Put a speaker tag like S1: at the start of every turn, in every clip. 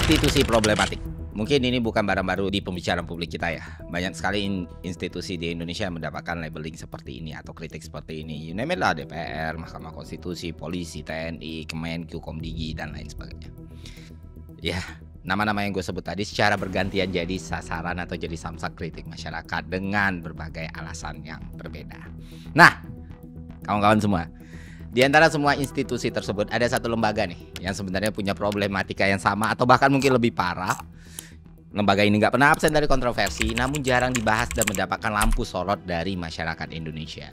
S1: Institusi problematik. Mungkin ini bukan barang baru di pembicaraan publik kita ya. Banyak sekali institusi di Indonesia yang mendapatkan labeling seperti ini atau kritik seperti ini. You name it lah, DPR, Mahkamah Konstitusi, Polisi, TNI, Kemenq, Komdigi, dan lain sebagainya. Ya, nama-nama yang gue sebut tadi secara bergantian jadi sasaran atau jadi samsak kritik masyarakat dengan berbagai alasan yang berbeda. Nah, kawan-kawan semua, di antara semua institusi tersebut ada satu lembaga nih yang sebenarnya punya problematika yang sama atau bahkan mungkin lebih parah. Lembaga ini nggak pernah absen dari kontroversi, namun jarang dibahas dan mendapatkan lampu sorot dari masyarakat Indonesia.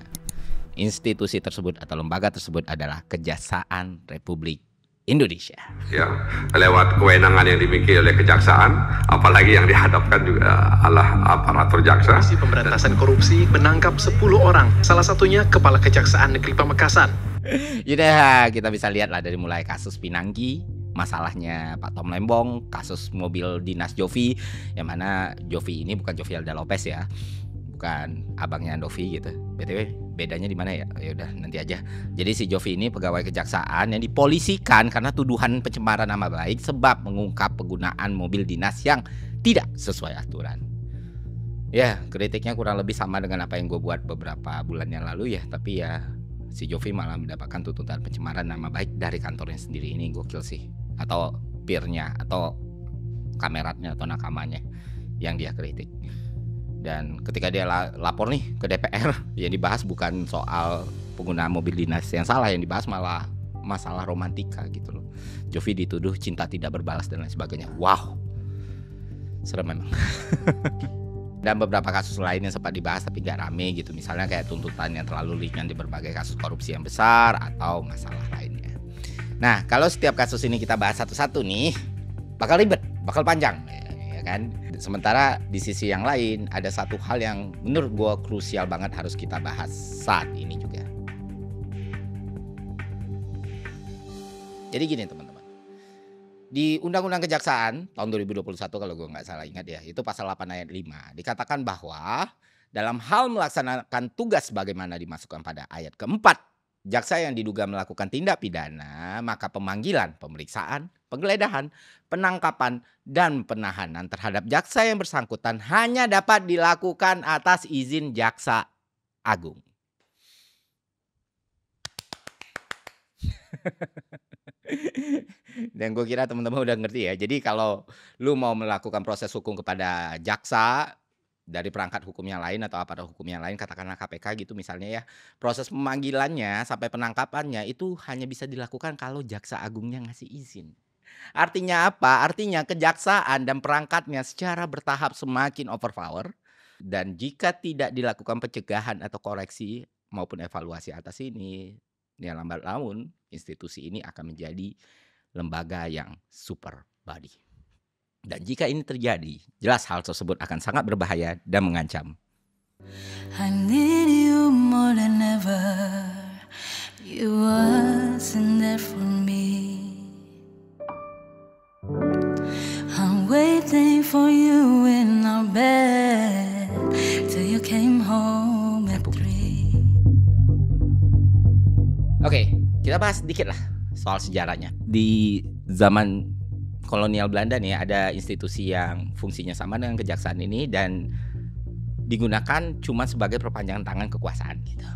S1: Institusi tersebut atau lembaga tersebut adalah Kejaksaan Republik Indonesia.
S2: Ya, lewat kewenangan yang dimiliki oleh kejaksaan, apalagi yang dihadapkan juga adalah aparatur jaksa.
S3: Komisi Pemberantasan Korupsi menangkap 10 orang, salah satunya Kepala Kejaksaan Negeri Pamekasan.
S1: Yaudah, kita bisa lihat lah dari mulai kasus Pinangki, masalahnya Pak Tom Lembong, kasus mobil dinas Jovi, yang mana Jovi ini bukan Jovi Alda Lopez ya, bukan abangnya Andovi gitu. BTW bedanya di mana ya? Ya udah nanti aja. Jadi si Jovi ini pegawai kejaksaan yang dipolisikan karena tuduhan pencemaran nama baik sebab mengungkap penggunaan mobil dinas yang tidak sesuai aturan. Ya, kritiknya kurang lebih sama dengan apa yang gue buat beberapa bulan yang lalu ya, tapi ya si Jovi malah mendapatkan tuntutan pencemaran nama baik dari kantornya sendiri. Ini gokil sih. Atau peernya atau kameratnya atau nakamanya yang dia kritik. Dan ketika dia lapor nih ke DPR, yang dibahas bukan soal penggunaan mobil dinas yang salah, yang dibahas malah masalah romantika gitu loh. Jovi dituduh cinta tidak berbalas dan lain sebagainya. Wow, serem memang. Dan beberapa kasus lain yang sempat dibahas tapi gak rame gitu. Misalnya kayak tuntutan yang terlalu ringan di berbagai kasus korupsi yang besar atau masalah lainnya. Nah, kalau setiap kasus ini kita bahas satu-satu nih, bakal ribet, bakal panjang ya kan. Sementara di sisi yang lain ada satu hal yang menurut gue krusial banget harus kita bahas saat ini juga. Jadi gini teman-teman, di Undang-Undang Kejaksaan tahun 2021 kalau gue nggak salah ingat ya, itu pasal 8 ayat 5 dikatakan bahwa dalam hal melaksanakan tugas sebagaimana dimasukkan pada ayat keempat, jaksa yang diduga melakukan tindak pidana, maka pemanggilan, pemeriksaan, penggeledahan, penangkapan, dan penahanan terhadap jaksa yang bersangkutan hanya dapat dilakukan atas izin Jaksa Agung. Dan gue kira teman-teman udah ngerti ya. Jadi kalau lu mau melakukan proses hukum kepada jaksa dari perangkat hukum yang lain atau aparat hukum yang lain, katakanlah KPK gitu misalnya ya, proses pemanggilannya sampai penangkapannya itu hanya bisa dilakukan kalau Jaksa Agungnya ngasih izin. Artinya apa? Artinya kejaksaan dan perangkatnya secara bertahap semakin overpower, dan jika tidak dilakukan pencegahan atau koreksi maupun evaluasi atas ini, ya lambat laun institusi ini akan menjadi lembaga yang super body. Dan jika ini terjadi, jelas hal tersebut akan sangat berbahaya dan mengancam.
S4: I need you more than ever. You wasn't there for me. I'm waiting for you in our bed till you came home at 3.
S1: Oke, kita bahas sedikit lah soal sejarahnya. Di zaman kolonial Belanda nih ada institusi yang fungsinya sama dengan kejaksaan ini dan digunakan cuma sebagai perpanjangan tangan kekuasaan gitu.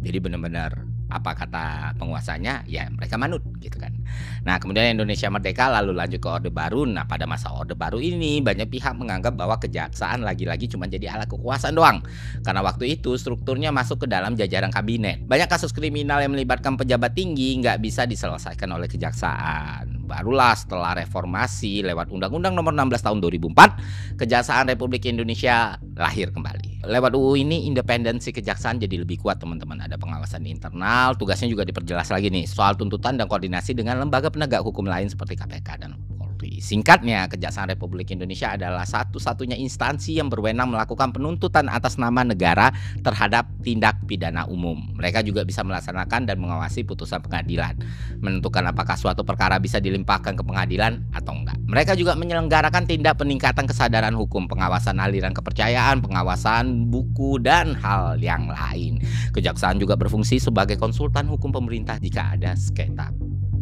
S1: Jadi benar-benar apa kata penguasanya ya mereka manut gitu kan. Nah kemudian Indonesia merdeka lalu lanjut ke Orde Baru. Nah pada masa Orde Baru ini banyak pihak menganggap bahwa kejaksaan lagi-lagi cuma jadi alat kekuasaan doang. Karena waktu itu strukturnya masuk ke dalam jajaran kabinet. Banyak kasus kriminal yang melibatkan pejabat tinggi nggak bisa diselesaikan oleh kejaksaan. Barulah setelah reformasi lewat Undang-Undang Nomor 16 Tahun 2004, Kejaksaan Republik Indonesia lahir kembali. Lewat UU ini independensi kejaksaan jadi lebih kuat teman-teman. Ada pengawasan internal, tugasnya juga diperjelas lagi nih soal tuntutan dan koordinasi dengan lembaga penegak hukum lain seperti KPK dan Polri. Singkatnya, Kejaksaan Republik Indonesia adalah satu-satunya instansi yang berwenang melakukan penuntutan atas nama negara terhadap tindak pidana umum. Mereka juga bisa melaksanakan dan mengawasi putusan pengadilan, menentukan apakah suatu perkara bisa dilimpahkan ke pengadilan atau enggak. Mereka juga menyelenggarakan tindak peningkatan kesadaran hukum, pengawasan aliran kepercayaan, pengawasan buku, dan hal yang lain. Kejaksaan juga berfungsi sebagai konsultan hukum pemerintah jika ada sengketa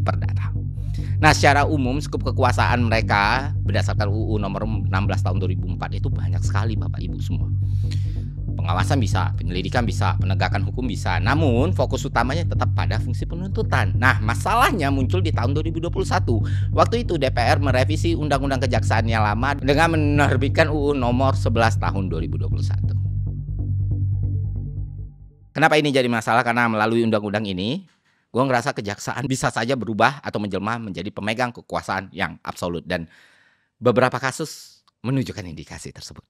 S1: perdata. Nah, secara umum skup kekuasaan mereka berdasarkan UU nomor 16 tahun 2004 itu banyak sekali Bapak Ibu semua. Pengawasan bisa, penyelidikan bisa, penegakan hukum bisa. Namun fokus utamanya tetap pada fungsi penuntutan. Nah, masalahnya muncul di tahun 2021. Waktu itu DPR merevisi Undang-Undang Kejaksaan yang lama dengan menerbitkan UU nomor 11 tahun 2021. Kenapa ini jadi masalah? Karena melalui undang-undang ini, gue ngerasa kejaksaan bisa saja berubah atau menjelma menjadi pemegang kekuasaan yang absolut. Dan beberapa kasus menunjukkan indikasi tersebut.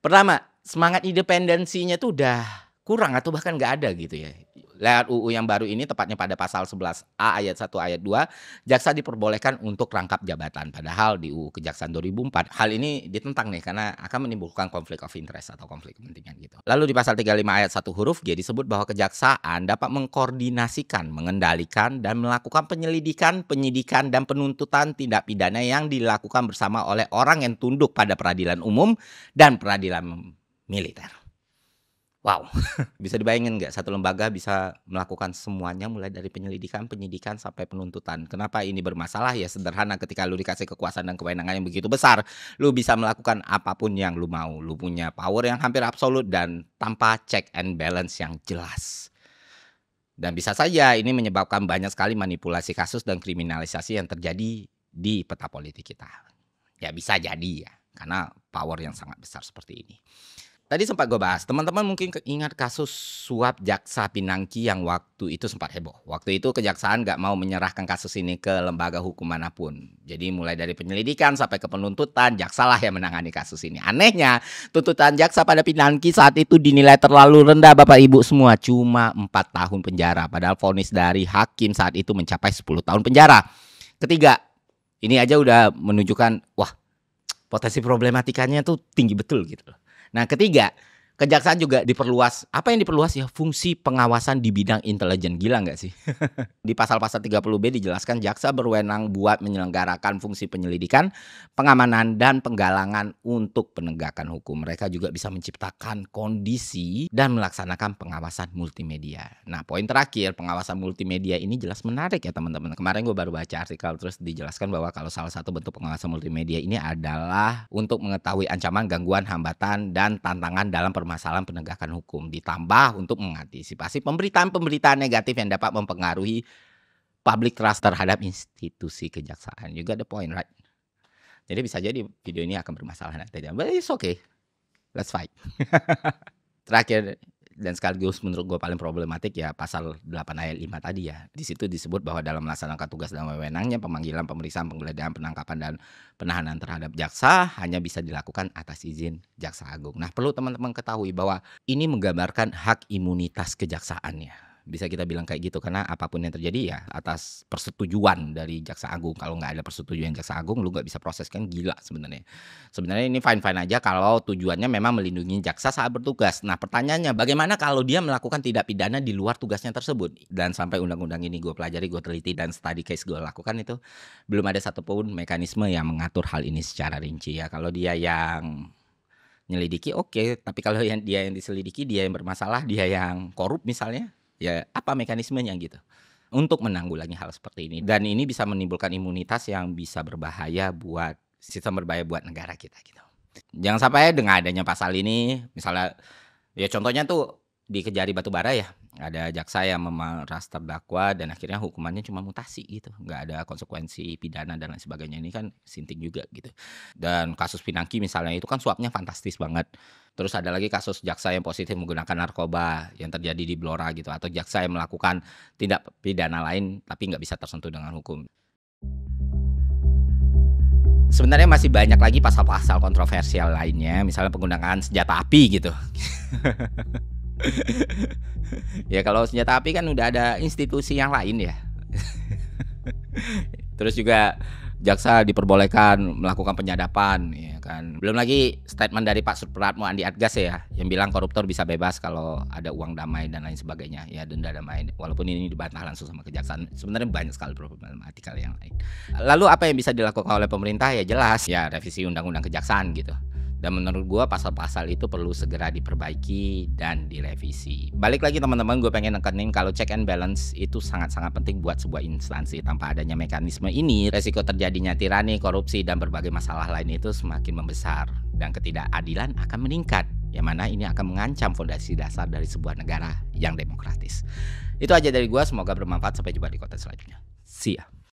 S1: Pertama, semangat independensinya tuh udah kurang atau bahkan nggak ada gitu ya. Lewat UU yang baru ini, tepatnya pada pasal 11A ayat 1 ayat 2, jaksa diperbolehkan untuk rangkap jabatan. Padahal di UU Kejaksaan 2004, hal ini ditentang nih karena akan menimbulkan konflik of interest atau konflik kepentingan gitu. Lalu di pasal 35 ayat 1 huruf G disebut bahwa kejaksaan dapat mengkoordinasikan, mengendalikan, dan melakukan penyelidikan, penyidikan, dan penuntutan tindak pidana yang dilakukan bersama oleh orang yang tunduk pada peradilan umum dan peradilan militer. Wow, bisa dibayangin nggak satu lembaga bisa melakukan semuanya mulai dari penyelidikan, penyidikan, sampai penuntutan. Kenapa ini bermasalah? Ya sederhana, ketika lu dikasih kekuasaan dan kewenangan yang begitu besar, lu bisa melakukan apapun yang lu mau. Lu punya power yang hampir absolut dan tanpa check and balance yang jelas. Dan bisa saja ini menyebabkan banyak sekali manipulasi kasus dan kriminalisasi yang terjadi di peta politik kita. Ya bisa jadi ya, karena power yang sangat besar seperti ini. Tadi sempat gue bahas, teman-teman mungkin ingat kasus suap Jaksa Pinangki yang waktu itu sempat heboh. Waktu itu kejaksaan gak mau menyerahkan kasus ini ke lembaga hukum manapun. Jadi mulai dari penyelidikan sampai ke penuntutan, jaksa lah yang menangani kasus ini. Anehnya, tuntutan jaksa pada Pinangki saat itu dinilai terlalu rendah Bapak Ibu semua. Cuma 4 tahun penjara, padahal vonis dari hakim saat itu mencapai 10 tahun penjara. Ketiga, ini aja udah menunjukkan, wah potensi problematikanya tuh tinggi betul gitu loh. Nah, ketiga, kejaksaan juga diperluas. Apa yang diperluas ya? Fungsi pengawasan di bidang intelijen. Gila nggak sih? Di pasal-pasal 30B dijelaskan jaksa berwenang buat menyelenggarakan fungsi penyelidikan, pengamanan, dan penggalangan untuk penegakan hukum. Mereka juga bisa menciptakan kondisi dan melaksanakan pengawasan multimedia. Nah, poin terakhir, pengawasan multimedia ini jelas menarik ya teman-teman. Kemarin gue baru baca artikel terus dijelaskan bahwa kalau salah satu bentuk pengawasan multimedia ini adalah untuk mengetahui ancaman, gangguan, hambatan, dan tantangan dalam permasalahan penegakan hukum, ditambah untuk mengantisipasi pemberitaan-pemberitaan negatif yang dapat mempengaruhi public trust terhadap institusi kejaksaan. Juga the point, right? Jadi bisa jadi video ini akan bermasalah nanti, but it's okay, let's fight. Terakhir dan sekaligus menurut gue paling problematik ya pasal 8 ayat 5 tadi ya. Di situ disebut bahwa dalam melaksanakan tugas dan wewenangnya pemanggilan, pemeriksaan, penggeledahan, penangkapan, dan penahanan terhadap jaksa hanya bisa dilakukan atas izin Jaksa Agung. Nah, perlu teman-teman ketahui bahwa ini menggambarkan hak imunitas kejaksaannya. Bisa kita bilang kayak gitu karena apapun yang terjadi ya atas persetujuan dari Jaksa Agung. Kalau nggak ada persetujuan Jaksa Agung, lu nggak bisa proses, kan gila sebenarnya. Sebenarnya ini fine-fine aja kalau tujuannya memang melindungi jaksa saat bertugas. Nah, pertanyaannya bagaimana kalau dia melakukan tindak pidana di luar tugasnya tersebut? Dan sampai undang-undang ini gue pelajari, gue teliti, dan study case gue lakukan itu belum ada satupun mekanisme yang mengatur hal ini secara rinci ya. Kalau dia yang nyelidiki oke, tapi kalau dia yang diselidiki, dia yang bermasalah, dia yang korup misalnya, ya apa mekanismenya gitu untuk menanggulangi hal seperti ini. Dan ini bisa menimbulkan imunitas yang bisa berbahaya buat sistem, berbahaya buat negara kita gitu. Jangan sampai dengan adanya pasal ini, misalnya ya contohnya tuh di Kejari Batubara ya, ada jaksa yang memeras terdakwa dan akhirnya hukumannya cuma mutasi gitu, nggak ada konsekuensi pidana dan lain sebagainya. Ini kan sinting juga gitu. Dan kasus Pinangki misalnya itu kan suapnya fantastis banget. Terus ada lagi kasus jaksa yang positif menggunakan narkoba yang terjadi di Blora gitu, atau jaksa yang melakukan tindak pidana lain tapi nggak bisa tersentuh dengan hukum. Sebenarnya masih banyak lagi pasal-pasal kontroversial lainnya, misalnya penggunaan senjata api gitu. Ya kalau senjata api kan udah ada institusi yang lain ya. Terus juga jaksa diperbolehkan melakukan penyadapan ya kan. Belum lagi statement dari Pak Supratmo Andi Adgas ya, yang bilang koruptor bisa bebas kalau ada uang damai dan lain sebagainya, ya denda damai. Walaupun ini dibantah langsung sama kejaksaan. Sebenarnya banyak sekali problematika yang lain. Lalu apa yang bisa dilakukan oleh pemerintah? Ya jelas ya revisi undang-undang kejaksaan gitu. Dan menurut gue pasal-pasal itu perlu segera diperbaiki dan direvisi. Balik lagi teman-teman, gue pengen nekenin kalau check and balance itu sangat-sangat penting buat sebuah instansi. Tanpa adanya mekanisme ini, resiko terjadinya tirani, korupsi, dan berbagai masalah lain itu semakin membesar. Dan ketidakadilan akan meningkat, yang mana ini akan mengancam fondasi dasar dari sebuah negara yang demokratis. Itu aja dari gue, semoga bermanfaat. Sampai jumpa di konten selanjutnya. See ya.